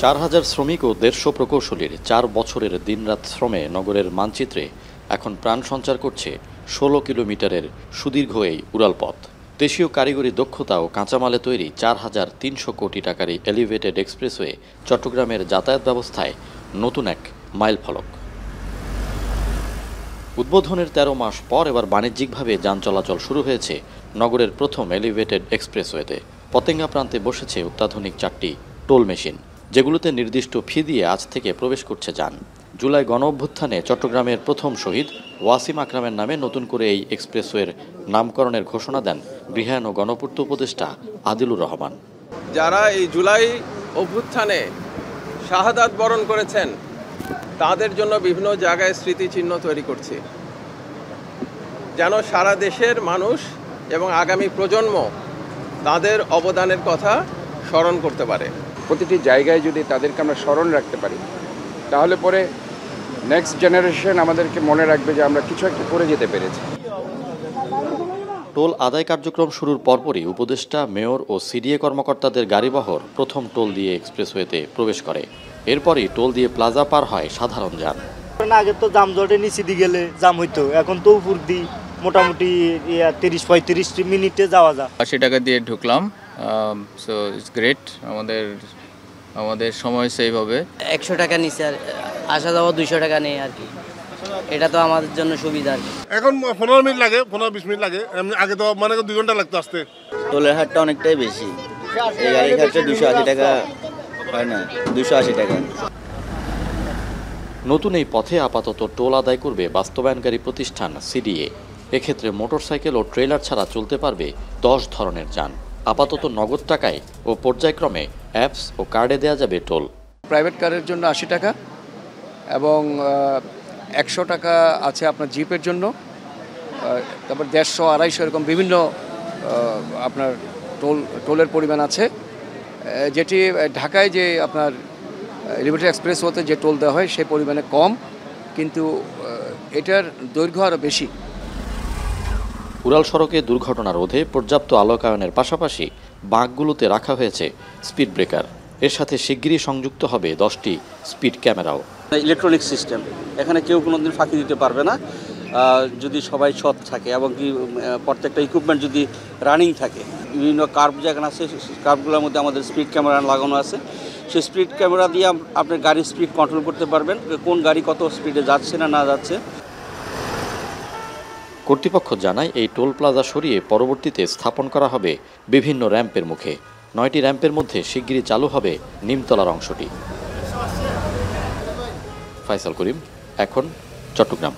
4000 শ্রমিক ও 150 প্রকৌশলীর 4 বছরের দিনরাত শ্রমে নগরের মানচিত্রে এখন প্রাণ সঞ্চার করছে 16 কিলোমিটারের সুদীর্ঘ এই উড়ালপথ। দেশীয় কারিগরি দক্ষতা ও কাঁচামালে তৈরি 4300 কোটি টাকার এই এলিভেটেড এক্সপ্রেসওয়ে চট্টগ্রামের যাতায়াত ব্যবস্থায় নতুন এক মাইলফলক। উদ্বোধনের 13 মাস পর এবার বাণিজ্যিকভাবে যান চলাচল শুরু হয়েছে নগরের প্রথম এলিভেটেড এক্সপ্রেসওয়েতে। পতেঙ্গা প্রান্তে বসেছে অত্যাধুনিক 4টি টোল মেশিন, যেগুলোতে নির্দিষ্ট ফি দিয়ে আজ থেকে প্রবেশ করছে যান। জুলাই গণঅভ্যুত্থানে চট্টগ্রামের প্রথম শহীদ ওয়াসিম আকরামের নামে নতুন করে এই এক্সপ্রেসওয়ের নামকরণের ঘোষণা দেন গৃহায়ন ও গণপূর্ত উপদেষ্টা আদিলুর রহমান। যারা এই জুলাই অভ্যুত্থানে শাহাদাত বরণ করেছেন তাদের জন্য বিভিন্ন জায়গায় স্মৃতিচিহ্ন তৈরি করছি, যেন সারা দেশের মানুষ এবং আগামী প্রজন্ম তাদের অবদানের কথা স্মরণ করতে পারে। প্রতিটি জায়গায় যদি তাদেরকে আমরা স্মরণ রাখতে পারি, তাহলে পরে নেক্সট জেনারেশন আমাদেরকে মনে রাখবে যে আমরা কিছু একটা করে যেতে পেরেছি। টোল আদায় কার্যক্রম শুরুর পরপরই উপদেষ্টা, মেয়র ও সিডিএ কর্মকর্তাদের গাড়িবহর প্রথম টোল দিয়ে এক্সপ্রেসওয়েতে প্রবেশ করে। এরপরই টোল দিয়ে প্লাজা পার হয় সাধারণ যান। আগে তো জামজটে নিচে দিয়ে গেলে জাম হইতো, এখন তো উপর দিয়ে মোটামুটি 30-35 মিনিটে যাওয়া যায়। 80 টাকা দিয়ে ঢুকলাম, সো ইটস গ্রেট। আমাদের সময় সেভ হবে। 100 টাকা নিচে আর আসা যাওয়া 200 টাকা নেই আর কি। এটা তো আমাদের জন্য সুবিধা আর কি। এখন 15 মিনিট লাগে, 15-20 মিনিট লাগে। আগে তো মানে 2 ঘন্টা লাগতো আসতে। টোলের হারটা অনেকটাই বেশি। এই গাড়ি খরচা 280 টাকা হয় না, 280 টাকা। নতুন এই পথে আপাতত টোল আদায় করবে বাস্তবায়নকারী প্রতিষ্ঠান সিডিএ। এক্ষেত্রে মোটরসাইকেল ও ট্রেলার ছাড়া চলতে পারবে 10 ধরনের যান। আপাতত নগদ টাকায় ও পর্যায়ক্রমে অ্যাপস ও কার্ডে দেওয়া যাবে টোল। প্রাইভেট কারের জন্য 80 টাকা এবং 100 টাকা আছে আপনার জিপের জন্য, তারপর 150-250 এরকম বিভিন্ন আপনার টোলের পরিমাণ আছে, যেটি ঢাকায় যে আপনার এলিভেটেড এক্সপ্রেসওয়েতে যে টোল দেওয়া হয় সেই পরিমাণে কম, কিন্তু এটার দৈর্ঘ্য আরও বেশি। উড়াল সড়কে দুর্ঘটনা রোধে পর্যাপ্ত আলোকায়নের পাশাপাশি বাঁকগুলোতে রাখা হয়েছে স্পিড ব্রেকার। এর সাথে শিগগিরই সংযুক্ত হবে 10টি স্পিড ক্যামেরাও। ইলেকট্রনিক সিস্টেম, এখানে কেউ কোনোদিন ফাঁকি দিতে পারবে না যদি সবাই সৎ থাকে এবং কি প্রত্যেকটা ইকুইপমেন্ট যদি রানিং থাকে। বিভিন্ন কার্ভ যেখানে আছে, কার্ভগুলোর মধ্যে আমাদের স্পিড ক্যামেরা লাগানো আছে। সেই স্পিড ক্যামেরা দিয়ে আপনি গাড়ির স্পিড কন্ট্রোল করতে পারবেন, কোন গাড়ি কত স্পিডে যাচ্ছে না যাচ্ছে। কর্তৃপক্ষ জানায় এই টোল প্লাজা সরিয়ে পরবর্তীতে স্থাপন করা হবে বিভিন্ন র্যাম্পের মুখে। 9টি র্যাম্পের মধ্যে শিগগিরই চালু হবে নিমতলার অংশটি। ফাইসাল করিম, এখন চট্টগ্রাম।